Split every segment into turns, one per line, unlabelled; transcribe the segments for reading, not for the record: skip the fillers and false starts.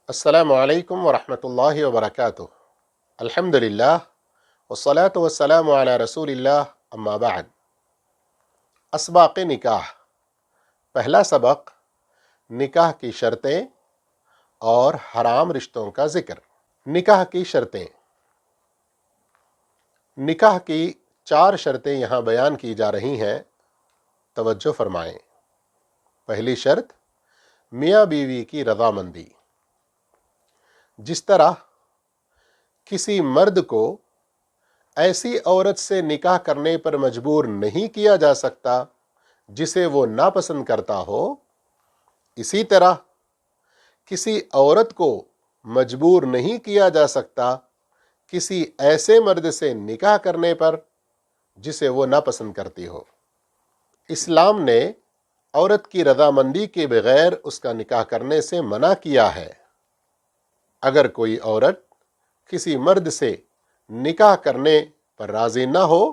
السلام علیکم ورحمۃ اللہ وبرکاتہ۔ الحمدللہ والصلاة والسلام علی رسول اللہ، اما بعد۔ اسباق نکاح، پہلا سبق نکاح کی شرطیں اور حرام رشتوں کا ذکر۔ نکاح کی شرطیں، نکاح کی 4 شرطیں یہاں بیان کی جا رہی ہیں، توجہ فرمائیں۔ پہلی شرط میاں بیوی کی رضامندی۔ جس طرح کسی مرد کو ایسی عورت سے نکاح کرنے پر مجبور نہیں کیا جا سکتا جسے وہ ناپسند کرتا ہو، اسی طرح کسی عورت کو مجبور نہیں کیا جا سکتا کسی ایسے مرد سے نکاح کرنے پر جسے وہ ناپسند کرتی ہو۔ اسلام نے عورت کی رضامندی کے بغیر اس کا نکاح کرنے سے منع کیا ہے۔ اگر کوئی عورت کسی مرد سے نکاح کرنے پر راضی نہ ہو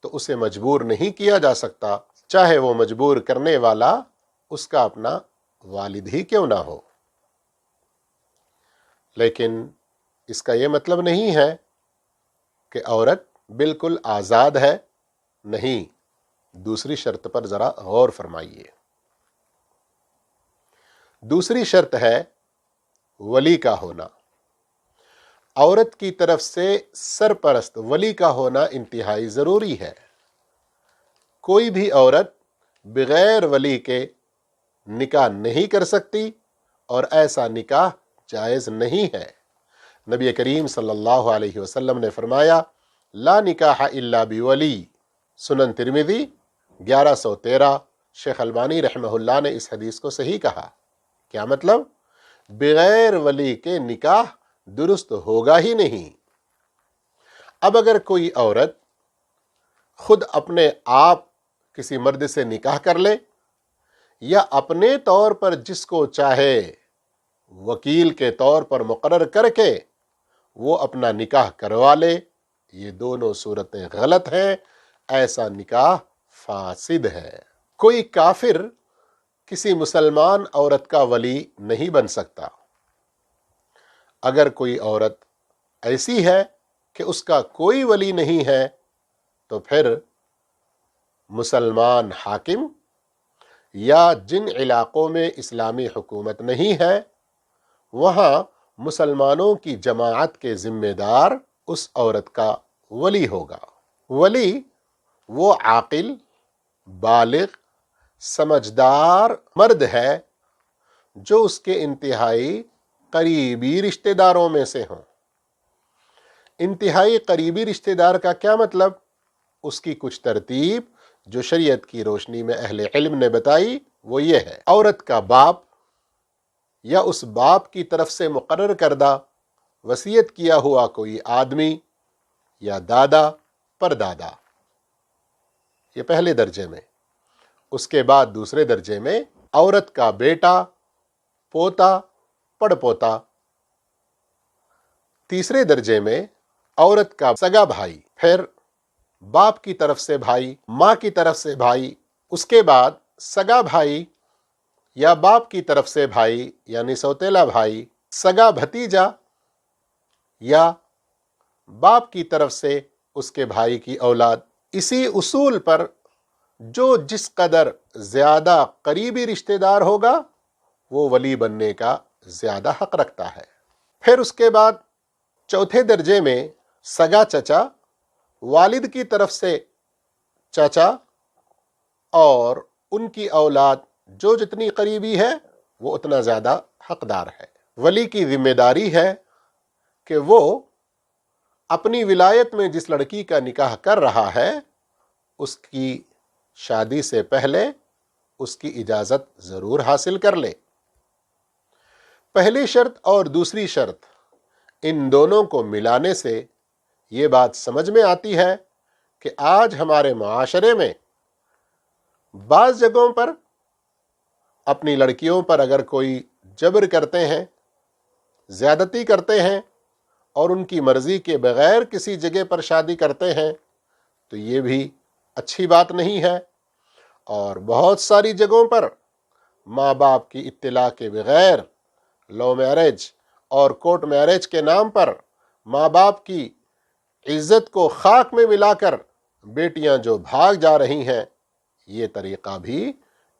تو اسے مجبور نہیں کیا جا سکتا، چاہے وہ مجبور کرنے والا اس کا اپنا والد ہی کیوں نہ ہو۔ لیکن اس کا یہ مطلب نہیں ہے کہ عورت بالکل آزاد ہے، نہیں۔ دوسری شرط پر ذرا غور فرمائیے۔ دوسری شرط ہے ولی کا ہونا۔ عورت کی طرف سے سرپرست ولی کا ہونا انتہائی ضروری ہے۔ کوئی بھی عورت بغیر ولی کے نکاح نہیں کر سکتی اور ایسا نکاح جائز نہیں ہے۔ نبی کریم صلی اللہ علیہ وسلم نے فرمایا، لا نکاح الا بولی۔ سنن ترمذی 1113۔ شیخ البانی رحمہ اللہ نے اس حدیث کو صحیح کہا۔ کیا مطلب؟ بغیر ولی کے نکاح درست ہوگا ہی نہیں۔ اب اگر کوئی عورت خود اپنے آپ کسی مرد سے نکاح کر لے یا اپنے طور پر جس کو چاہے وکیل کے طور پر مقرر کر کے وہ اپنا نکاح کروا لے، یہ دونوں صورتیں غلط ہیں، ایسا نکاح فاسد ہے۔ کوئی کافر کسی مسلمان عورت کا ولی نہیں بن سکتا۔ اگر کوئی عورت ایسی ہے کہ اس کا کوئی ولی نہیں ہے تو پھر مسلمان حاکم یا جن علاقوں میں اسلامی حکومت نہیں ہے وہاں مسلمانوں کی جماعت کے ذمہ دار اس عورت کا ولی ہوگا۔ ولی وہ عاقل، بالغ، سمجھدار مرد ہے جو اس کے انتہائی قریبی رشتہ داروں میں سے ہوں۔ انتہائی قریبی رشتہ دار کا کیا مطلب؟ اس کی کچھ ترتیب جو شریعت کی روشنی میں اہل علم نے بتائی وہ یہ ہے: عورت کا باپ یا اس باپ کی طرف سے مقرر کردہ وصیت کیا ہوا کوئی آدمی یا دادا، پردادا، یہ پہلے درجے میں۔ اس کے بعد دوسرے درجے میں عورت کا بیٹا، پوتا، پڑ پوتا۔ تیسرے درجے میں عورت کا سگا بھائی، پھر باپ کی طرف سے بھائی، ماں کی طرف سے بھائی، اس کے بعد سگا بھائی یا باپ کی طرف سے بھائی یعنی سوتیلا بھائی، سگا بھتیجا یا باپ کی طرف سے اس کے بھائی کی اولاد۔ اسی اصول پر جو جس قدر زیادہ قریبی رشتہ دار ہوگا وہ ولی بننے کا زیادہ حق رکھتا ہے۔ پھر اس کے بعد چوتھے درجے میں سگا چچا، والد کی طرف سے چچا اور ان کی اولاد جو جتنی قریبی ہے وہ اتنا زیادہ حقدار ہے۔ ولی کی ذمہ داری ہے کہ وہ اپنی ولایت میں جس لڑکی کا نکاح کر رہا ہے اس کی شادی سے پہلے اس کی اجازت ضرور حاصل کر لے۔ پہلی شرط اور دوسری شرط ان دونوں کو ملانے سے یہ بات سمجھ میں آتی ہے کہ آج ہمارے معاشرے میں بعض جگہوں پر اپنی لڑکیوں پر اگر کوئی جبر کرتے ہیں، زیادتی کرتے ہیں اور ان کی مرضی کے بغیر کسی جگہ پر شادی کرتے ہیں تو یہ بھی اچھی بات نہیں ہے۔ اور بہت ساری جگہوں پر ماں باپ کی اطلاع کے بغیر لو میرج اور کورٹ میرج کے نام پر ماں باپ کی عزت کو خاک میں ملا کر بیٹیاں جو بھاگ جا رہی ہیں، یہ طریقہ بھی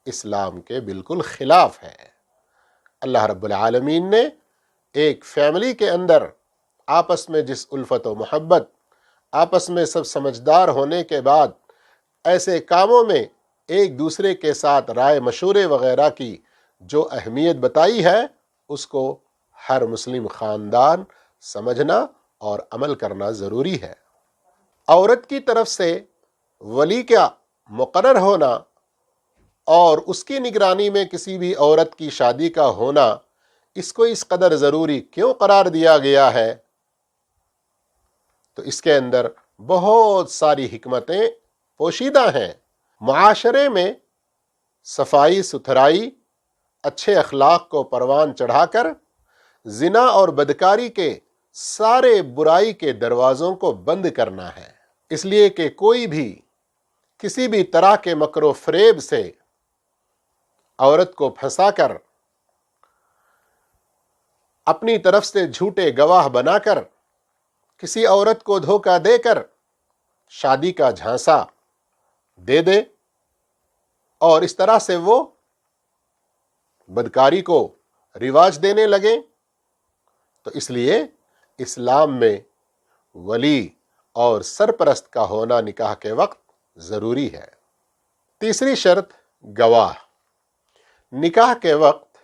اسلام کے بالکل خلاف ہے۔ اللہ رب العالمین نے ایک فیملی کے اندر آپس میں جس الفت و محبت، آپس میں سب سمجھدار ہونے کے بعد ایسے کاموں میں ایک دوسرے کے ساتھ رائے مشورے وغیرہ کی جو اہمیت بتائی ہے، اس کو ہر مسلم خاندان سمجھنا اور عمل کرنا ضروری ہے۔ عورت کی طرف سے ولی کا مقرر ہونا اور اس کی نگرانی میں کسی بھی عورت کی شادی کا ہونا، اس کو اس قدر ضروری کیوں قرار دیا گیا ہے؟ تو اس کے اندر بہت ساری حکمتیں پوشیدہ ہیں۔ معاشرے میں صفائی ستھرائی، اچھے اخلاق کو پروان چڑھا کر زنا اور بدکاری کے سارے برائی کے دروازوں کو بند کرنا ہے، اس لیے کہ کوئی بھی کسی بھی طرح کے مکر و فریب سے عورت کو پھنسا کر، اپنی طرف سے جھوٹے گواہ بنا کر، کسی عورت کو دھوکہ دے کر شادی کا جھانسا دے دے اور اس طرح سے وہ بدکاری کو رواج دینے لگے، تو اس لیے اسلام میں ولی اور سرپرست کا ہونا نکاح کے وقت ضروری ہے۔ تیسری شرط گواہ۔ نکاح کے وقت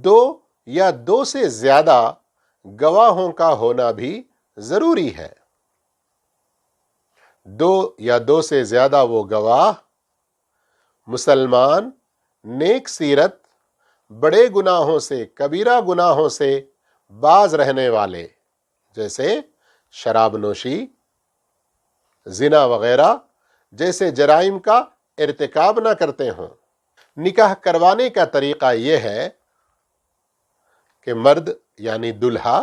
دو یا دو سے زیادہ گواہوں کا ہونا بھی ضروری ہے۔ دو یا دو سے زیادہ وہ گواہ مسلمان، نیک سیرت، بڑے گناہوں سے، کبیرہ گناہوں سے باز رہنے والے، جیسے شراب نوشی، زنا وغیرہ جیسے جرائم کا ارتکاب نہ کرتے ہوں۔ نکاح کروانے کا طریقہ یہ ہے کہ مرد یعنی دلہا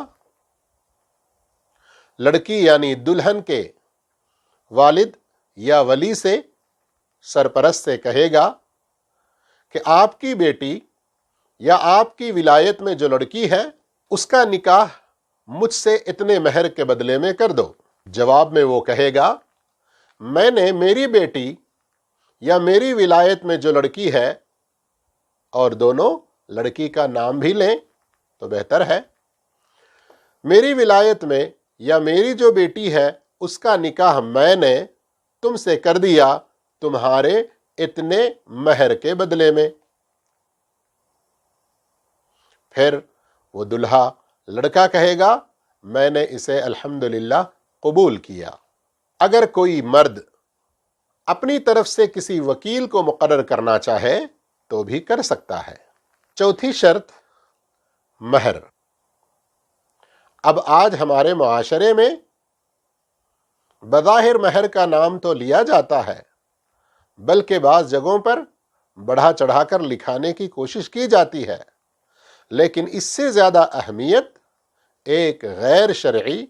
لڑکی یعنی دلہن کے والد یا ولی سے، سرپرست سے کہے گا کہ آپ کی بیٹی یا آپ کی ولایت میں جو لڑکی ہے، اس کا نکاح مجھ سے اتنے مہر کے بدلے میں کر دو۔ جواب میں وہ کہے گا، میں نے میری بیٹی یا میری ولایت میں جو لڑکی ہے، اور دونوں لڑکی کا نام بھی لیں تو بہتر ہے، میری ولایت میں یا میری جو بیٹی ہے اس کا نکاح میں نے تم سے کر دیا تمہارے اتنے مہر کے بدلے میں۔ پھر وہ دلہا لڑکا کہے گا، میں نے اسے الحمدللہ قبول کیا۔ اگر کوئی مرد اپنی طرف سے کسی وکیل کو مقرر کرنا چاہے تو بھی کر سکتا ہے۔ چوتھی شرط مہر۔ اب آج ہمارے معاشرے میں بظاہر مہر کا نام تو لیا جاتا ہے، بلکہ بعض جگہوں پر بڑھا چڑھا کر لکھانے کی کوشش کی جاتی ہے، لیکن اس سے زیادہ اہمیت ایک غیر شرعی،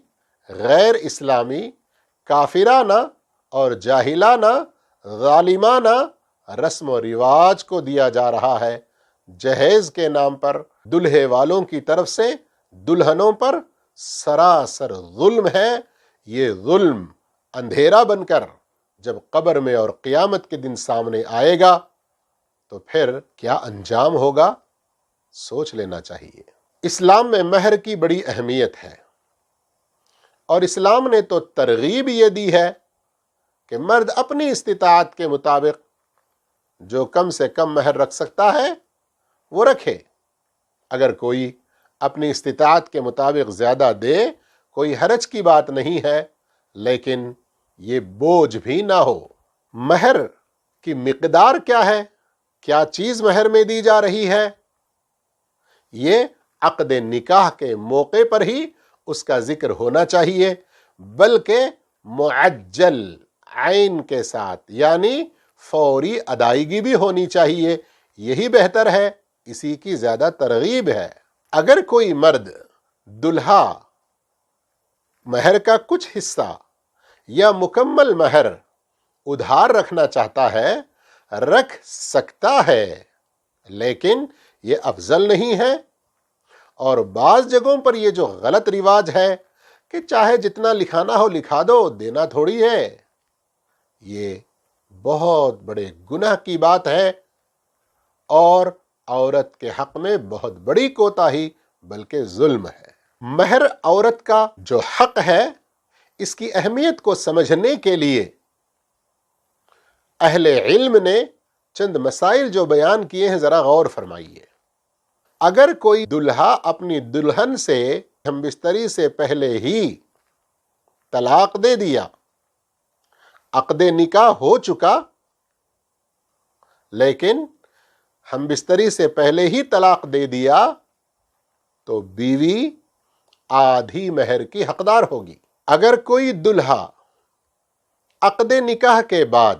غیر اسلامی، کافرانہ اور جاہلانہ، ظالمانہ رسم و رواج کو دیا جا رہا ہے۔ جہیز کے نام پر دلہے والوں کی طرف سے دلہنوں پر سراسر ظلم ہے۔ یہ ظلم اندھیرا بن کر جب قبر میں اور قیامت کے دن سامنے آئے گا تو پھر کیا انجام ہوگا، سوچ لینا چاہیے۔ اسلام میں مہر کی بڑی اہمیت ہے، اور اسلام نے تو ترغیب یہ دی ہے کہ مرد اپنی استطاعت کے مطابق جو کم سے کم مہر رکھ سکتا ہے وہ رکھے۔ اگر کوئی اپنی استطاعت کے مطابق زیادہ دے، کوئی حرج کی بات نہیں ہے، لیکن یہ بوجھ بھی نہ ہو۔ مہر کی مقدار کیا ہے، کیا چیز مہر میں دی جا رہی ہے، یہ عقد نکاح کے موقع پر ہی اس کا ذکر ہونا چاہیے، بلکہ معجل عین کے ساتھ، یعنی فوری ادائیگی بھی ہونی چاہیے۔ یہی بہتر ہے، اسی کی زیادہ ترغیب ہے۔ اگر کوئی مرد دلہا مہر کا کچھ حصہ یا مکمل مہر ادھار رکھنا چاہتا ہے، رکھ سکتا ہے، لیکن یہ افضل نہیں ہے۔ اور بعض جگہوں پر یہ جو غلط رواج ہے کہ چاہے جتنا لکھانا ہو لکھا دو، دینا تھوڑی ہے، یہ بہت بڑے گناہ کی بات ہے اور عورت کے حق میں بہت بڑی کوتاہی بلکہ ظلم ہے۔ مہر عورت کا جو حق ہے، اس کی اہمیت کو سمجھنے کے لیے اہل علم نے چند مسائل جو بیان کیے ہیں ذرا غور فرمائیے۔ اگر کوئی دلہا اپنی دلہن سے ہم بستری سے پہلے ہی طلاق دے دیا، عقد نکاح ہو چکا لیکن ہم بستری سے پہلے ہی طلاق دے دیا، تو بیوی آدھی مہر کی حقدار ہوگی۔ اگر کوئی دلہا عقد نکاح کے بعد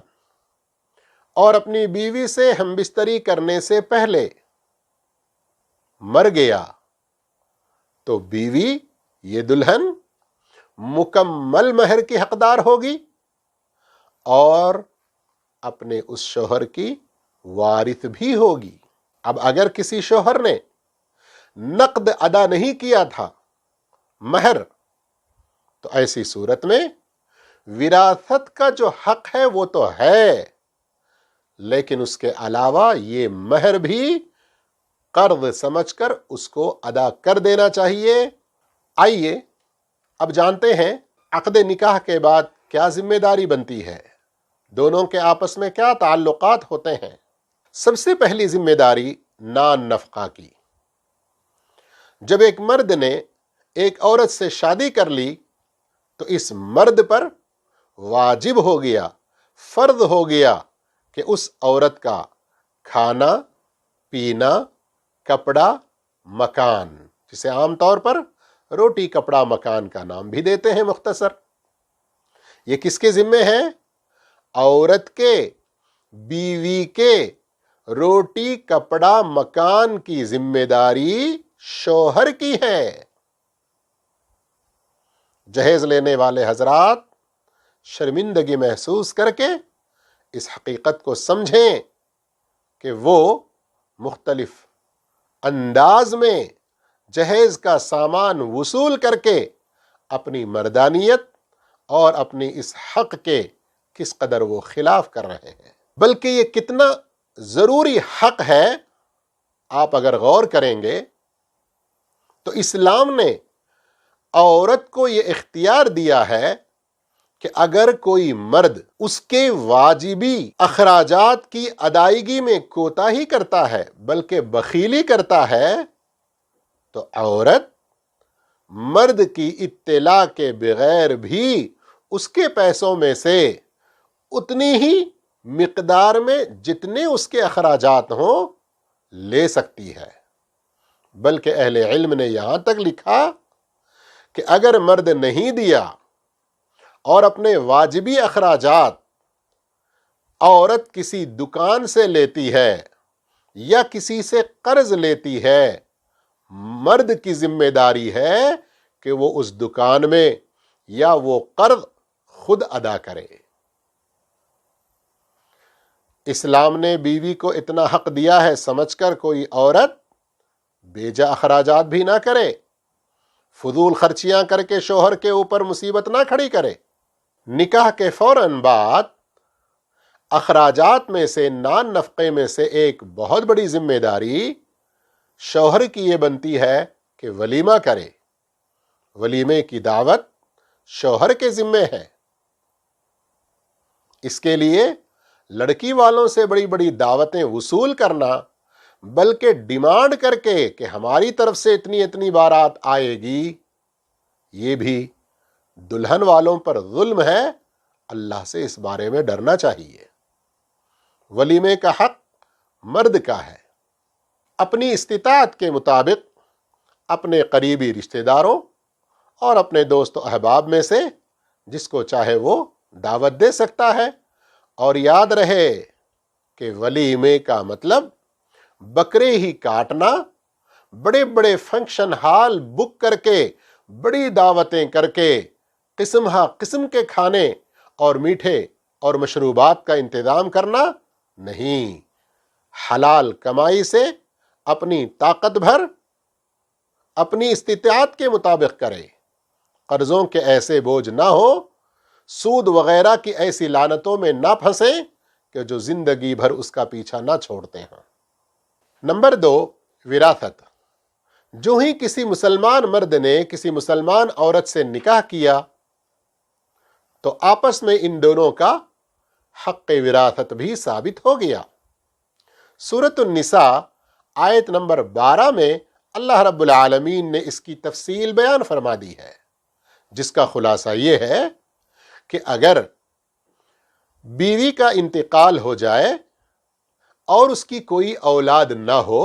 اور اپنی بیوی سے ہم بستری کرنے سے پہلے مر گیا، تو بیوی، یہ دلہن، مکمل مہر کی حقدار ہوگی اور اپنے اس شوہر کی وارث بھی ہوگی۔ اب اگر کسی شوہر نے نقد ادا نہیں کیا تھا مہر، تو ایسی صورت میں وراثت کا جو حق ہے وہ تو ہے، لیکن اس کے علاوہ یہ مہر بھی قرض سمجھ کر اس کو ادا کر دینا چاہیے۔ آئیے اب جانتے ہیں عقد نکاح کے بعد کیا ذمہ داری بنتی ہے، دونوں کے آپس میں کیا تعلقات ہوتے ہیں۔ سب سے پہلی ذمہ داری نان نفقہ کی۔ جب ایک مرد نے ایک عورت سے شادی کر لی تو اس مرد پر واجب ہو گیا، فرض ہو گیا کہ اس عورت کا کھانا، پینا، کپڑا، مکان، جسے عام طور پر روٹی کپڑا مکان کا نام بھی دیتے ہیں مختصر، یہ کس کے ذمے ہے؟ عورت کے، بیوی کے روٹی کپڑا مکان کی ذمہ داری شوہر کی ہے۔ جہیز لینے والے حضرات شرمندگی محسوس کر کے اس حقیقت کو سمجھیں کہ وہ مختلف انداز میں جہیز کا سامان وصول کر کے اپنی مردانیت اور اپنی اس حق کے کس قدر وہ خلاف کر رہے ہیں، بلکہ یہ کتنا ضروری حق ہے۔ آپ اگر غور کریں گے تو اسلام نے عورت کو یہ اختیار دیا ہے کہ اگر کوئی مرد اس کے واجبی اخراجات کی ادائیگی میں کوتاہی کرتا ہے بلکہ بخیلی کرتا ہے، تو عورت مرد کی اطلاع کے بغیر بھی اس کے پیسوں میں سے اتنی ہی مقدار میں جتنے اس کے اخراجات ہوں لے سکتی ہے۔ بلکہ اہل علم نے یہاں تک لکھا کہ اگر مرد نہیں دیا اور اپنے واجبی اخراجات عورت کسی دکان سے لیتی ہے یا کسی سے قرض لیتی ہے، مرد کی ذمہ داری ہے کہ وہ اس دکان میں یا وہ قرض خود ادا کرے۔ اسلام نے بیوی کو اتنا حق دیا ہے سمجھ کر کوئی عورت بیجا اخراجات بھی نہ کرے، فضول خرچیاں کر کے شوہر کے اوپر مصیبت نہ کھڑی کرے۔ نکاح کے فوراً بعد اخراجات میں سے، نان نفقے میں سے ایک بہت بڑی ذمہ داری شوہر کی یہ بنتی ہے کہ ولیمہ کرے۔ ولیمے کی دعوت شوہر کے ذمے ہے۔ اس کے لیے لڑکی والوں سے بڑی بڑی دعوتیں وصول کرنا، بلکہ ڈیمانڈ کر کے کہ ہماری طرف سے اتنی اتنی بارات آئے گی، یہ بھی دلہن والوں پر ظلم ہے۔ اللہ سے اس بارے میں ڈرنا چاہیے۔ ولیمے کا حق مرد کا ہے۔ اپنی استطاعت کے مطابق اپنے قریبی رشتہ داروں اور اپنے دوست و احباب میں سے جس کو چاہے وہ دعوت دے سکتا ہے، اور یاد رہے کہ ولیمے کا مطلب بکرے ہی کاٹنا، بڑے بڑے فنکشن ہال بک کر کے، بڑی دعوتیں کر کے، قسم ہا قسم کے کھانے اور میٹھے اور مشروبات کا انتظام کرنا نہیں۔ حلال کمائی سے اپنی طاقت بھر اپنی استطاعت کے مطابق کرے، قرضوں کے ایسے بوجھ نہ ہو، سود وغیرہ کی ایسی لعنتوں میں نہ پھنسیں کہ جو زندگی بھر اس کا پیچھا نہ چھوڑتے ہیں۔ نمبر 2، وراثت۔ جو ہی کسی مسلمان مرد نے کسی مسلمان عورت سے نکاح کیا تو آپس میں ان دونوں کا حق وراثت بھی ثابت ہو گیا۔ سورۃ النساء آیت نمبر 12 میں اللہ رب العالمین نے اس کی تفصیل بیان فرما دی ہے، جس کا خلاصہ یہ ہے کہ اگر بیوی کا انتقال ہو جائے اور اس کی کوئی اولاد نہ ہو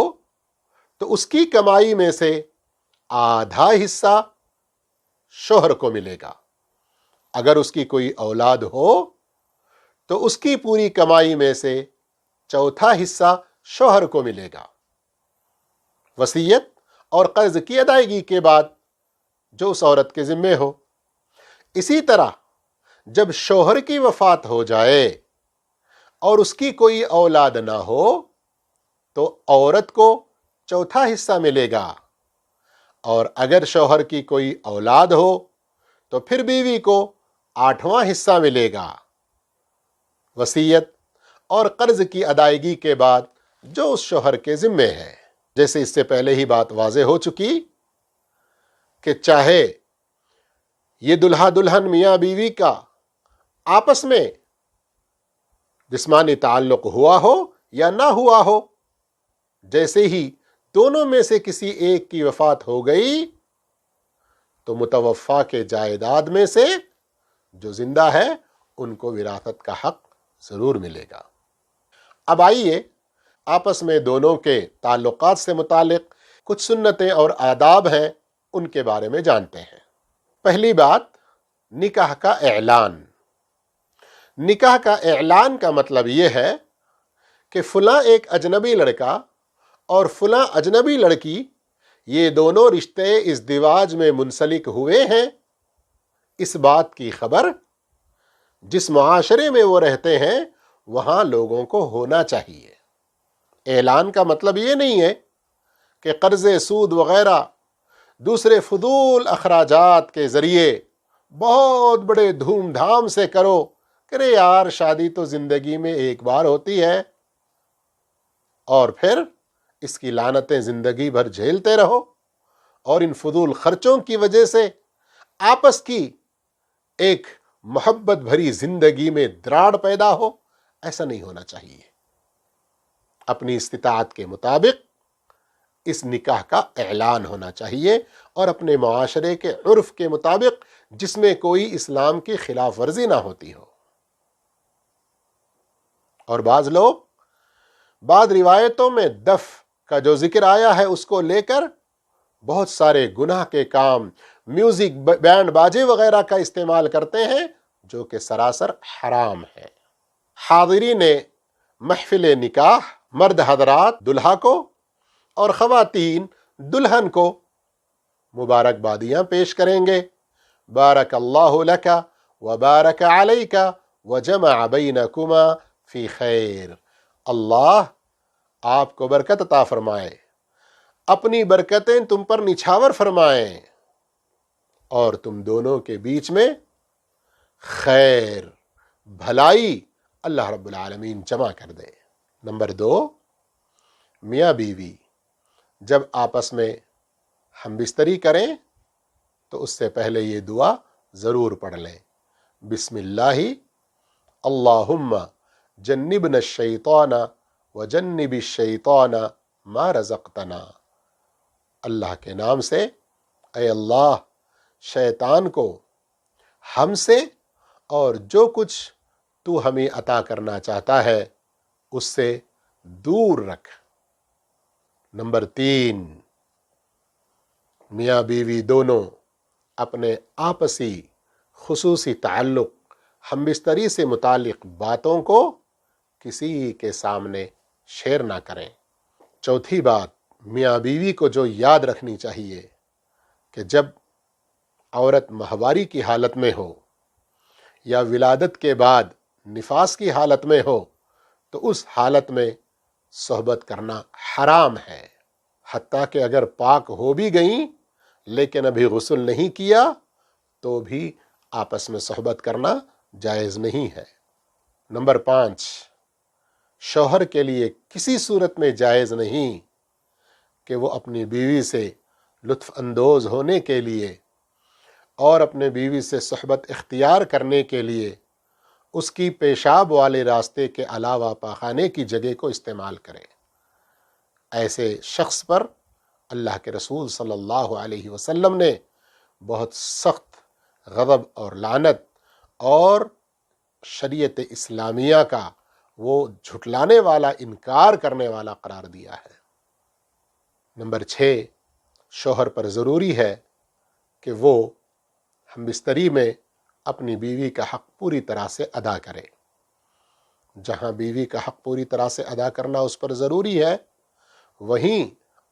تو اس کی کمائی میں سے آدھا حصہ شوہر کو ملے گا۔ اگر اس کی کوئی اولاد ہو تو اس کی پوری کمائی میں سے چوتھا حصہ شوہر کو ملے گا، وصیت اور قرض کی ادائیگی کے بعد جو اس عورت کے ذمے ہو۔ اسی طرح جب شوہر کی وفات ہو جائے اور اس کی کوئی اولاد نہ ہو تو عورت کو چوتھا حصہ ملے گا، اور اگر شوہر کی کوئی اولاد ہو تو پھر بیوی کو 8واں حصہ ملے گا، وصیت اور قرض کی ادائیگی کے بعد جو اس شوہر کے ذمے ہے۔ جیسے اس سے پہلے ہی بات واضح ہو چکی کہ چاہے یہ دلہا دلہن میاں بیوی کا آپس میں جسمانی تعلق ہوا ہو یا نہ ہوا ہو، جیسے ہی دونوں میں سے کسی ایک کی وفات ہو گئی تو متوفا کے جائیداد میں سے جو زندہ ہے ان کو وراثت کا حق ضرور ملے گا۔ اب آئیے آپس میں دونوں کے تعلقات سے متعلق کچھ سنتیں اور آداب ہیں، ان کے بارے میں جانتے ہیں۔ پہلی بات، نکاح کا اعلان۔ نکاح کا اعلان کا مطلب یہ ہے کہ فلاں ایک اجنبی لڑکا اور فلاں اجنبی لڑکی، یہ دونوں رشتے ازدواج میں منسلک ہوئے ہیں، اس بات کی خبر جس معاشرے میں وہ رہتے ہیں وہاں لوگوں کو ہونا چاہیے۔ اعلان کا مطلب یہ نہیں ہے کہ قرض، سود وغیرہ دوسرے فضول اخراجات کے ذریعے بہت بڑے دھوم دھام سے کرو کہ رے یار شادی تو زندگی میں ایک بار ہوتی ہے، اور پھر اس کی لعنتیں زندگی بھر جھیلتے رہو، اور ان فضول خرچوں کی وجہ سے آپس کی ایک محبت بھری زندگی میں دراڑ پیدا ہو۔ ایسا نہیں ہونا چاہیے۔ اپنی استطاعت کے مطابق اس نکاح کا اعلان ہونا چاہیے، اور اپنے معاشرے کے عرف کے مطابق جس میں کوئی اسلام کی خلاف ورزی نہ ہوتی ہو۔ اور بعض لوگ بعض روایتوں میں دف کا جو ذکر آیا ہے اس کو لے کر بہت سارے گناہ کے کام، میوزک، بینڈ باجے وغیرہ کا استعمال کرتے ہیں، جو کہ سراسر حرام ہے۔ حاضرین محفل نکاح، مرد حضرات دلہا کو اور خواتین دلہن کو مبارکبادیاں پیش کریں گے۔ بارک اللہ لک وبارک علیک وجمع بینکما فی خیر۔ اللہ آپ کو برکت عطا فرمائے، اپنی برکتیں تم پر نچھاور فرمائیں، اور تم دونوں کے بیچ میں خیر، بھلائی اللہ رب العالمین جمع کر دے۔ نمبر 2، میاں بیوی جب آپس میں ہم بستری کریں تو اس سے پہلے یہ دعا ضرور پڑھ لیں، بسم اللہ اللہم جنبنا الشیطان وجنب الشیطان ما رزقتنا۔ اللہ کے نام سے، اے اللہ شیطان کو ہم سے اور جو کچھ تو ہمیں عطا کرنا چاہتا ہے اس سے دور رکھ۔ نمبر 3، میاں بیوی دونوں اپنے آپسی خصوصی تعلق، ہم بستری سے متعلق باتوں کو کسی کے سامنے شیئر نہ کریں۔ چوتھی بات، میاں بیوی کو جو یاد رکھنی چاہیے کہ جب عورت ماہواری کی حالت میں ہو یا ولادت کے بعد نفاس کی حالت میں ہو تو اس حالت میں صحبت کرنا حرام ہے، حتیٰ کہ اگر پاک ہو بھی گئیں لیکن ابھی غسل نہیں کیا تو بھی آپس میں صحبت کرنا جائز نہیں ہے۔ نمبر 5، شوہر کے لیے کسی صورت میں جائز نہیں کہ وہ اپنی بیوی سے لطف اندوز ہونے کے لیے اور اپنے بیوی سے صحبت اختیار کرنے کے لیے اس کی پیشاب والے راستے کے علاوہ پاخانے کی جگہ کو استعمال کرے۔ ایسے شخص پر اللہ کے رسول صلی اللہ علیہ وسلم نے بہت سخت غضب اور لعنت اور شریعت اسلامیہ کا وہ جھٹلانے والا، انکار کرنے والا قرار دیا ہے۔ نمبر 6، شوہر پر ضروری ہے کہ وہ ہم بستری میں اپنی بیوی کا حق پوری طرح سے ادا کرے۔ جہاں بیوی کا حق پوری طرح سے ادا کرنا اس پر ضروری ہے، وہیں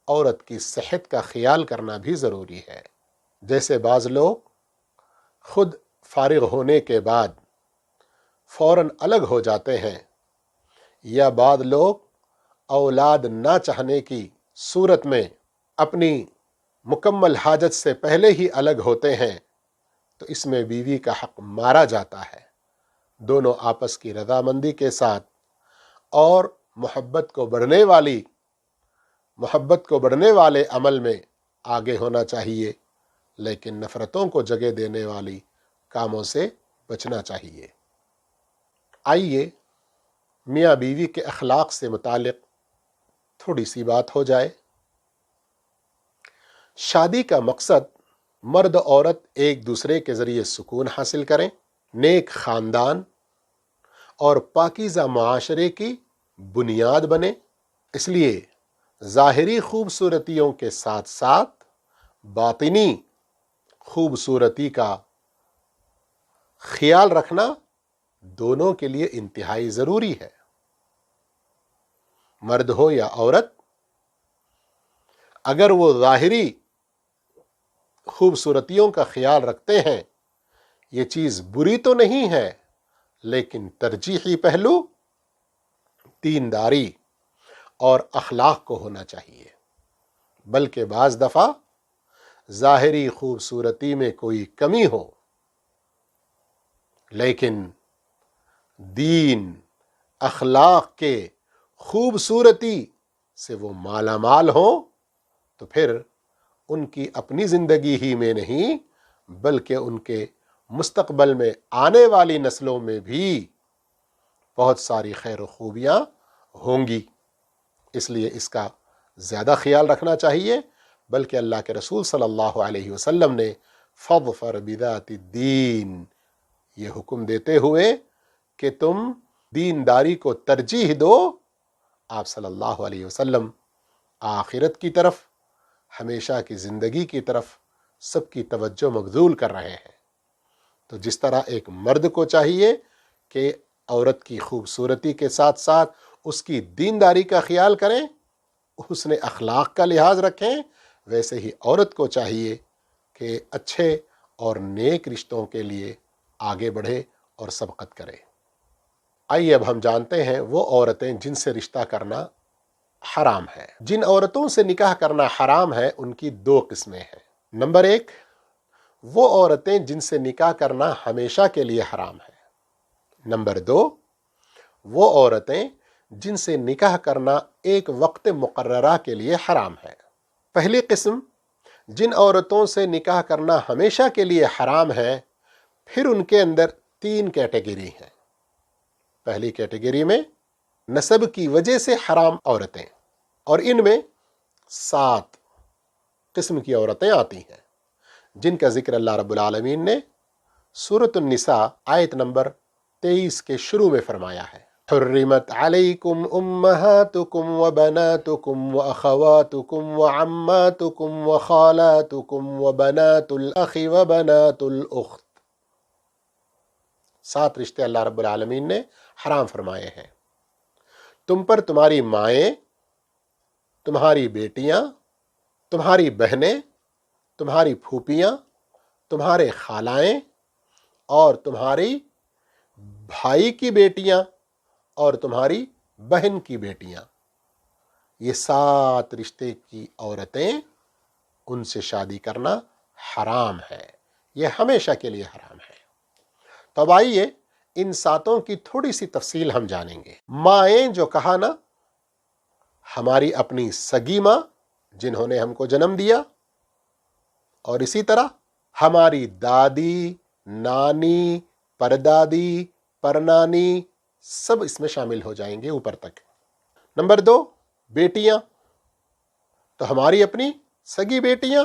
عورت کی صحت کا خیال کرنا بھی ضروری ہے۔ جیسے بعض لوگ خود فارغ ہونے کے بعد فوراً الگ ہو جاتے ہیں، یا بعض لوگ اولاد نہ چاہنے کی صورت میں اپنی مکمل حاجت سے پہلے ہی الگ ہوتے ہیں، تو اس میں بیوی کا حق مارا جاتا ہے۔ دونوں آپس کی رضامندی کے ساتھ اور محبت کو بڑھنے والے عمل میں آگے ہونا چاہیے، لیکن نفرتوں کو جگہ دینے والی کاموں سے بچنا چاہیے۔ آئیے میاں بیوی کے اخلاق سے متعلق تھوڑی سی بات ہو جائے۔ شادی کا مقصد مرد عورت ایک دوسرے کے ذریعے سکون حاصل کریں، نیک خاندان اور پاکیزہ معاشرے کی بنیاد بنے۔ اس لیے ظاہری خوبصورتیوں کے ساتھ ساتھ باطنی خوبصورتی کا خیال رکھنا دونوں کے لیے انتہائی ضروری ہے۔ مرد ہو یا عورت، اگر وہ ظاہری خوبصورتیوں کا خیال رکھتے ہیں، یہ چیز بری تو نہیں ہے، لیکن ترجیحی پہلو دینداری اور اخلاق کو ہونا چاہیے۔ بلکہ بعض دفعہ ظاہری خوبصورتی میں کوئی کمی ہو، لیکن دین اخلاق کے خوبصورتی سے وہ مالا مال ہوں، تو پھر ان کی اپنی زندگی ہی میں نہیں بلکہ ان کے مستقبل میں آنے والی نسلوں میں بھی بہت ساری خیر و خوبیاں ہوں گی۔ اس لیے اس کا زیادہ خیال رکھنا چاہیے۔ بلکہ اللہ کے رسول صلی اللہ علیہ وسلم نے فاظفر بذات الدین یہ حکم دیتے ہوئے کہ تم دینداری کو ترجیح دو، آپ صلی اللہ علیہ وسلم آخرت کی طرف، ہمیشہ کی زندگی کی طرف سب کی توجہ مبذول کر رہے ہیں۔ تو جس طرح ایک مرد کو چاہیے کہ عورت کی خوبصورتی کے ساتھ ساتھ اس کی دینداری کا خیال کریں، حسن اخلاق کا لحاظ رکھیں، ویسے ہی عورت کو چاہیے کہ اچھے اور نیک رشتوں کے لیے آگے بڑھے اور سبقت کرے۔ آئیے اب ہم جانتے ہیں وہ عورتیں جن سے رشتہ کرنا حرام ہے۔ جن عورتوں سے نکاح کرنا حرام ہے ان کی 2 قسمیں ہیں۔ نمبر 1، وہ عورتیں جن سے نکاح کرنا ہمیشہ کے لیے حرام ہے۔ نمبر 2، وہ عورتیں جن سے نکاح کرنا ایک وقت مقررہ کے لیے حرام ہے۔ پہلی قسم، جن عورتوں سے نکاح کرنا ہمیشہ کے لیے حرام ہے، پھر ان کے اندر 3 کیٹیگری ہیں۔ پہلی کیٹیگری میں نسب کی وجہ سے حرام عورتیں، اور ان میں 7 قسم کی عورتیں آتی ہیں، جن کا ذکر اللہ رب العالمین نے سورۃ النساء آیت نمبر 23 کے شروع میں فرمایا ہے۔ حرمت علیکم امہاتکم وبناتکم واخواتکم وعماتکم وخالاتکم وبنات الاخ وبنات الاخت۔ 7 رشتے اللہ رب العالمین نے حرام فرمائے ہیں۔ تم پر تمہاری مائیں، تمہاری بیٹیاں، تمہاری بہنیں، تمہاری پھوپھیاں، تمہارے خالائیں اور تمہاری بھائی کی بیٹیاں اور تمہاری بہن کی بیٹیاں، یہ 7 رشتے کی عورتیں ان سے شادی کرنا حرام ہے، یہ ہمیشہ کے لیے حرام ہے۔ تو اب آئیے ان ساتوں کی تھوڑی سی تفصیل ہم جانیں گے۔ مائیں جو کہا نا، ہماری اپنی سگی ماں جنہوں نے ہم کو جنم دیا، اور اسی طرح ہماری دادی، نانی، پردادی، پرنانی، سب اس میں شامل ہو جائیں گے اوپر تک۔ نمبر 2، بیٹیاں، تو ہماری اپنی سگی بیٹیاں،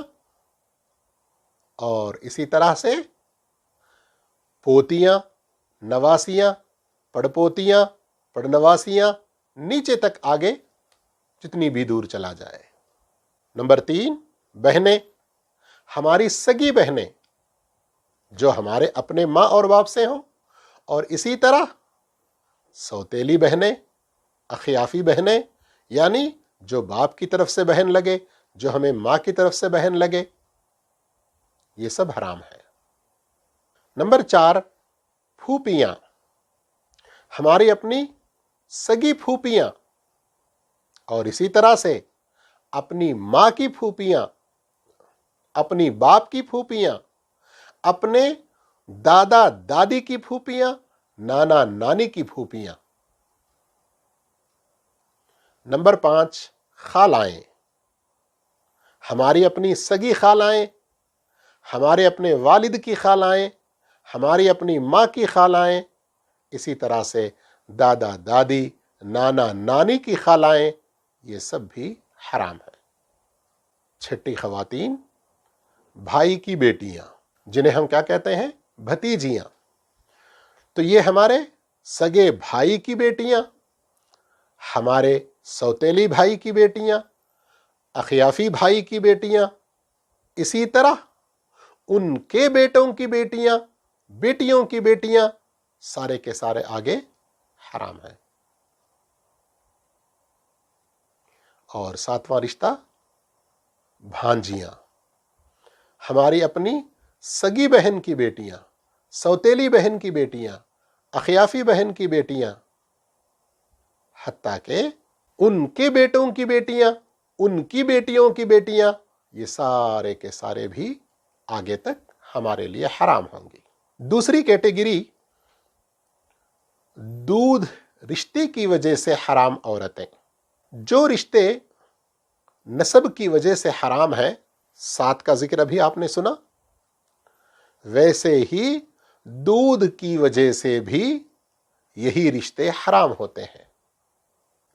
اور اسی طرح سے پوتیاں، نواسیاں، پڑپوتیاں، پڑنواسیاں، نیچے تک آگے جتنی بھی دور چلا جائے۔ نمبر 3، بہنیں، ہماری سگی بہنیں جو ہمارے اپنے ماں اور باپ سے ہوں، اور اسی طرح سوتیلی بہنیں، اخیافی بہنیں، یعنی جو باپ کی طرف سے بہن لگے، جو ہمیں ماں کی طرف سے بہن لگے، یہ سب حرام ہے۔ نمبر 4، پھوپھیاں، ہماری اپنی سگی پھوپھیاں، اور اسی طرح سے اپنی ماں کی پھوپھیاں، اپنی باپ کی پھوپھیاں، اپنے دادا دادی کی پھوپھیاں، نانا نانی کی پھوپھیاں۔ نمبر 5، خالائیں، ہماری اپنی سگی خالائیں، ہمارے اپنے والد کی خالائیں، ہماری اپنی ماں کی خالائیں، اسی طرح سے دادا دادی، نانا نانی کی خالائیں، یہ سب بھی حرام ہے۔ 6 خواتین، بھائی کی بیٹیاں، جنہیں ہم کیا کہتے ہیں؟ بھتیجیاں، تو یہ ہمارے سگے بھائی کی بیٹیاں، ہمارے سوتیلی بھائی کی بیٹیاں، اخیافی بھائی کی بیٹیاں، اسی طرح ان کے بیٹوں کی بیٹیاں، بیٹیوں کی بیٹیاں، سارے کے سارے آگے حرام ہیں۔ اور 7واں رشتہ، بھانجیاں، ہماری اپنی سگی بہن کی بیٹیاں، سوتیلی بہن کی بیٹیاں، اخیافی بہن کی بیٹیاں، حتیٰ کہ ان کے بیٹوں کی بیٹیاں، ان کی بیٹیوں کی بیٹیاں، یہ سارے کے سارے بھی آگے تک ہمارے لیے حرام ہوں گی۔ دوسری کیٹیگری، دودھ رشتے کی وجہ سے حرام عورتیں، جو رشتے نسب کی وجہ سے حرام ہیں، 7 کا ذکر ابھی آپ نے سنا، ویسے ہی دودھ کی وجہ سے بھی یہی رشتے حرام ہوتے ہیں۔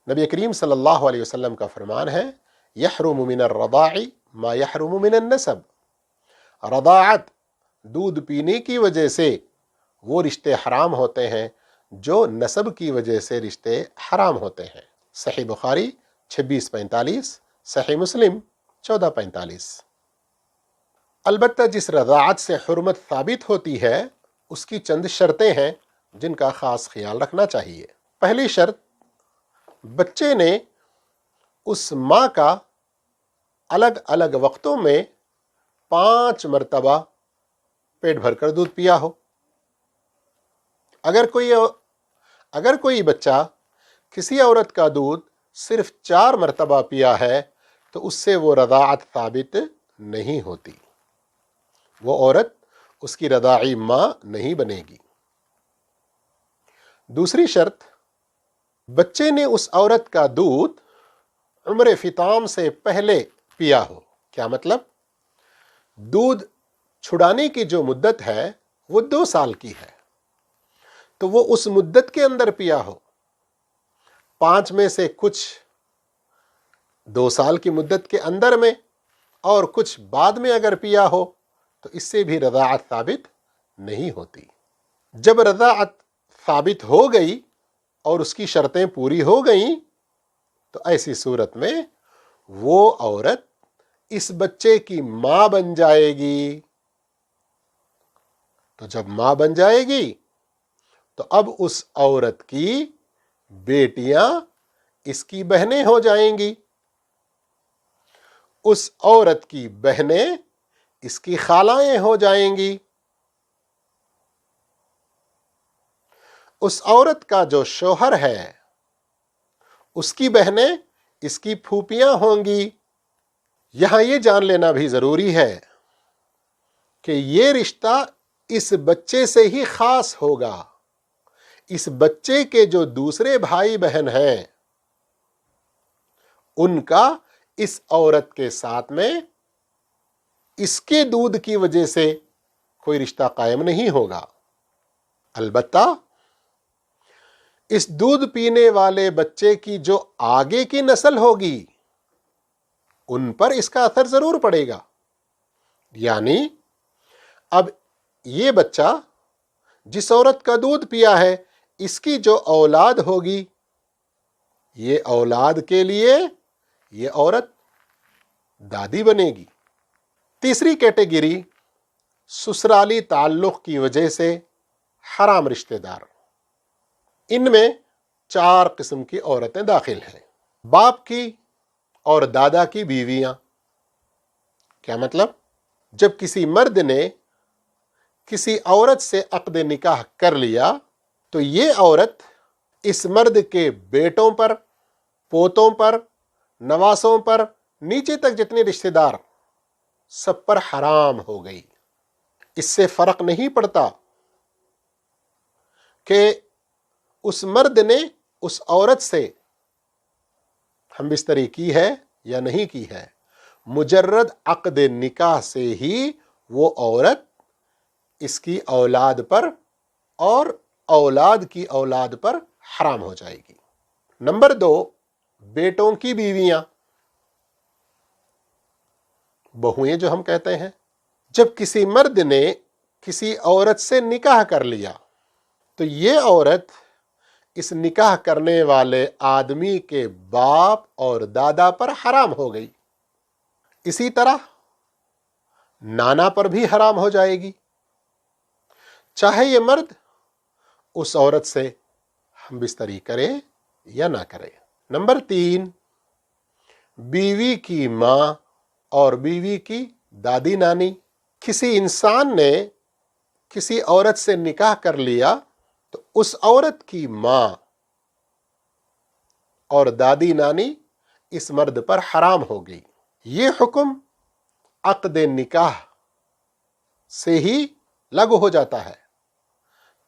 نبی کریم صلی اللہ علیہ وسلم کا فرمان ہے، یحرم من الرضاع ما یحرم من النسب، رضاعت، دودھ پینے کی وجہ سے وہ رشتے حرام ہوتے ہیں جو نسب کی وجہ سے رشتے حرام ہوتے ہیں۔ صحیح بخاری 2645، صحیح مسلم 1445۔ البتہ جس رضاعت سے حرمت ثابت ہوتی ہے اس کی چند شرطیں ہیں جن کا خاص خیال رکھنا چاہیے۔ پہلی شرط، بچے نے اس ماں کا الگ الگ وقتوں میں 5 مرتبہ پیٹ بھر کر دودھ پیا ہو۔ اگر کوئی بچہ کسی عورت کا دودھ صرف 4 مرتبہ پیا ہے تو اس سے وہ رضاعت ثابت نہیں ہوتی، وہ عورت اس کی رضاعی ماں نہیں بنے گی۔ دوسری شرط، بچے نے اس عورت کا دودھ عمر فطام سے پہلے پیا ہو۔ کیا مطلب؟ دودھ چھڑانے کی جو مدت ہے وہ 2 سال کی ہے، تو وہ اس مدت کے اندر پیا ہو۔ 5 میں سے کچھ 2 سال کی مدت کے اندر میں، اور کچھ بعد میں اگر پیا ہو تو اس سے بھی رضاعت ثابت نہیں ہوتی۔ جب رضاعت ثابت ہو گئی اور اس کی شرطیں پوری ہو گئیں تو ایسی صورت میں وہ عورت اس بچے کی ماں بن جائے گی۔ تو جب ماں بن جائے گی تو اب اس عورت کی بیٹیاں اس کی بہنیں ہو جائیں گی، اس عورت کی بہنیں اس کی خالائیں ہو جائیں گی، اس عورت کا جو شوہر ہے اس کی بہنیں اس کی پھوپھیاں ہوں گی، یہاں یہ جان لینا بھی ضروری ہے کہ یہ رشتہ اس بچے سے ہی خاص ہوگا. اس بچے کے جو دوسرے بھائی بہن ہیں ان کا اس عورت کے ساتھ میں اس کے دودھ کی وجہ سے کوئی رشتہ قائم نہیں ہوگا. البتہ اس دودھ پینے والے بچے کی جو آگے کی نسل ہوگی ان پر اس کا اثر ضرور پڑے گا. یعنی اب یہ بچہ جس عورت کا دودھ پیا ہے اس کی جو اولاد ہوگی یہ اولاد کے لیے یہ عورت دادی بنے گی. تیسری کیٹیگری سسرالی تعلق کی وجہ سے حرام رشتہ دار. ان میں 4 قسم کی عورتیں داخل ہیں. باپ کی اور دادا کی بیویاں. کیا مطلب؟ جب کسی مرد نے کسی عورت سے عقد نکاح کر لیا تو یہ عورت اس مرد کے بیٹوں پر، پوتوں پر، نواسوں پر، نیچے تک جتنے رشتہ دار سب پر حرام ہو گئی. اس سے فرق نہیں پڑتا کہ اس مرد نے اس عورت سے ہم بستری کی ہے یا نہیں کی ہے. مجرد عقد نکاح سے ہی وہ عورت اس کی اولاد پر اور اولاد کی اولاد پر حرام ہو جائے گی. نمبر 2، بیٹوں کی بیویاں، بہویں جو ہم کہتے ہیں. جب کسی مرد نے کسی عورت سے نکاح کر لیا تو یہ عورت اس نکاح کرنے والے آدمی کے باپ اور دادا پر حرام ہو گئی. اسی طرح نانا پر بھی حرام ہو جائے گی، چاہے یہ مرد اس عورت سے ہم بستری کرے یا نہ کرے. نمبر 3، بیوی کی ماں اور بیوی کی دادی نانی. کسی انسان نے کسی عورت سے نکاح کر لیا تو اس عورت کی ماں اور دادی نانی اس مرد پر حرام ہو گئی. یہ حکم عقد نکاح سے ہی لاگو ہو جاتا ہے،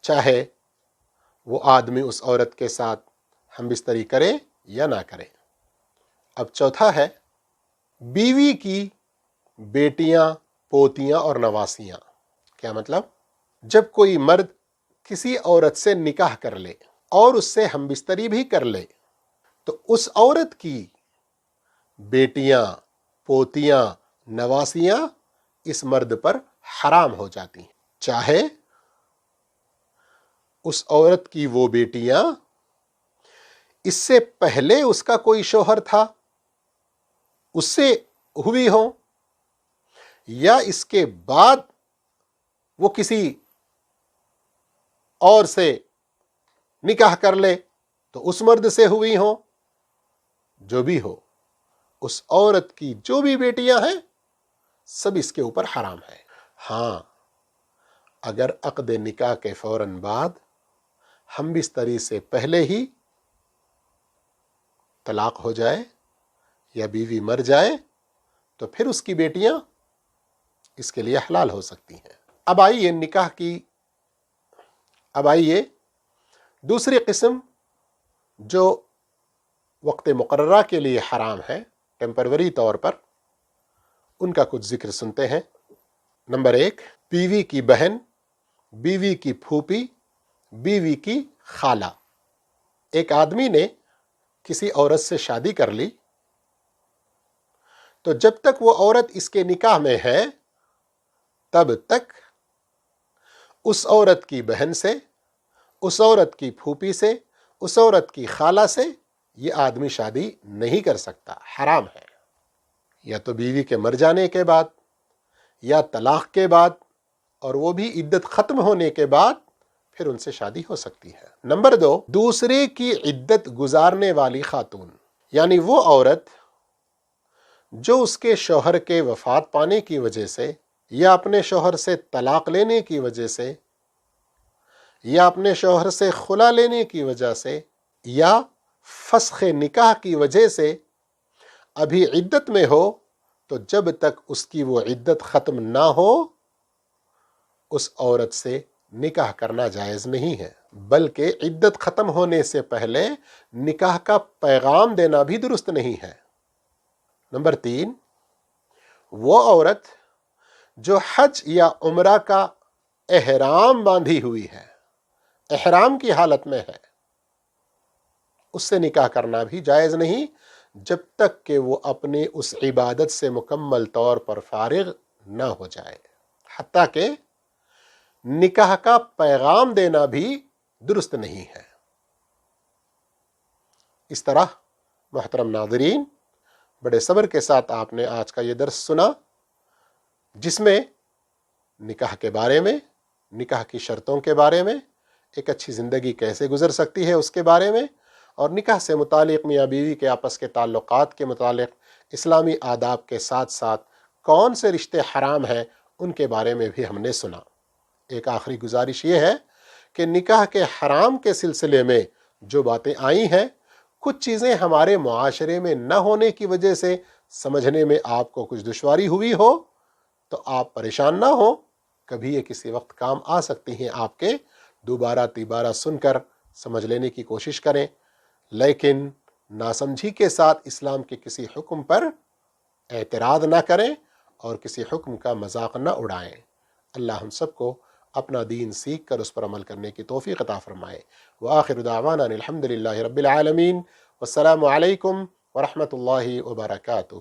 چاہے وہ آدمی اس عورت کے ساتھ ہم بستری کرے یا نہ کرے. اب چوتھا ہے بیوی کی بیٹیاں، پوتیاں اور نواسیاں. کیا مطلب؟ جب کوئی مرد کسی عورت سے نکاح کر لے اور اس سے ہم بستری بھی کر لے تو اس عورت کی بیٹیاں، پوتیاں، نواسیاں اس مرد پر حرام ہو جاتی ہیں. چاہے اس عورت کی وہ بیٹیاں اس سے پہلے اس کا کوئی شوہر تھا اس سے ہوئی ہوں، یا اس کے بعد وہ کسی اور سے نکاح کر لے تو اس مرد سے ہوئی ہوں. جو بھی ہو، اس عورت کی جو بھی بیٹیاں ہیں سب اس کے اوپر حرام ہے. ہاں، اگر عقد نکاح کے فوراً بعد ہم بستری سے پہلے ہی طلاق ہو جائے یا بیوی مر جائے تو پھر اس کی بیٹیاں اس کے لیے حلال ہو سکتی ہیں. اب آئیے دوسری قسم جو وقت مقررہ کے لیے حرام ہے، ٹیمپروری طور پر، ان کا کچھ ذکر سنتے ہیں. نمبر 1، بیوی کی بہن، بیوی کی پھوپھی، بیوی کی خالہ. ایک آدمی نے کسی عورت سے شادی کر لی تو جب تک وہ عورت اس کے نکاح میں ہے تب تک اس عورت کی بہن سے، اس عورت کی پھوپھی سے، اس عورت کی خالہ سے یہ آدمی شادی نہیں کر سکتا، حرام ہے. یا تو بیوی کے مر جانے کے بعد یا طلاق کے بعد، اور وہ بھی عدت ختم ہونے کے بعد پھر ان سے شادی ہو سکتی ہے. نمبر 2، دوسرے کی عدت گزارنے والی خاتون، یعنی وہ عورت جو اس کے شوہر کے وفات پانے کی وجہ سے یا اپنے شوہر سے طلاق لینے کی وجہ سے یا اپنے شوہر سے خلا لینے کی وجہ سے یا فسخ نکاح کی وجہ سے ابھی عدت میں ہو تو جب تک اس کی وہ عدت ختم نہ ہو اس عورت سے نکاح کرنا جائز نہیں ہے، بلکہ عدت ختم ہونے سے پہلے نکاح کا پیغام دینا بھی درست نہیں ہے۔ نمبر 3، وہ عورت جو حج یا عمرہ کا احرام باندھی ہوئی ہے، احرام کی حالت میں ہے، اس سے نکاح کرنا بھی جائز نہیں جب تک کہ وہ اپنی اس عبادت سے مکمل طور پر فارغ نہ ہو جائے، حتیٰ کہ نکاح کا پیغام دینا بھی درست نہیں ہے۔ اس طرح محترم ناظرین، بڑے صبر کے ساتھ آپ نے آج کا یہ درس سنا، جس میں نکاح کے بارے میں، نکاح کی شرطوں کے بارے میں، ایک اچھی زندگی کیسے گزر سکتی ہے اس کے بارے میں، اور نکاح سے متعلق میاں بیوی کے آپس کے تعلقات کے متعلق اسلامی آداب کے ساتھ ساتھ کون سے رشتے حرام ہیں ان کے بارے میں بھی ہم نے سنا۔ ایک آخری گزارش یہ ہے کہ نکاح کے حرام کے سلسلے میں جو باتیں آئی ہیں، کچھ چیزیں ہمارے معاشرے میں نہ ہونے کی وجہ سے سمجھنے میں آپ کو کچھ دشواری ہوئی ہو تو آپ پریشان نہ ہو، کبھی یہ کسی وقت کام آ سکتی ہیں آپ کے، دوبارہ تیبارہ سن کر سمجھ لینے کی کوشش کریں، لیکن ناسمجھی کے ساتھ اسلام کے کسی حکم پر اعتراض نہ کریں اور کسی حکم کا مذاق نہ اڑائیں۔ اللہ ہم سب کو اپنا دین سیکھ کر اس پر عمل کرنے کی توفیق عطا فرمائے۔ وآخر دعوانا الحمد للہ رب العالمین، والسلام علیکم ورحمۃ اللہ وبرکاتہ۔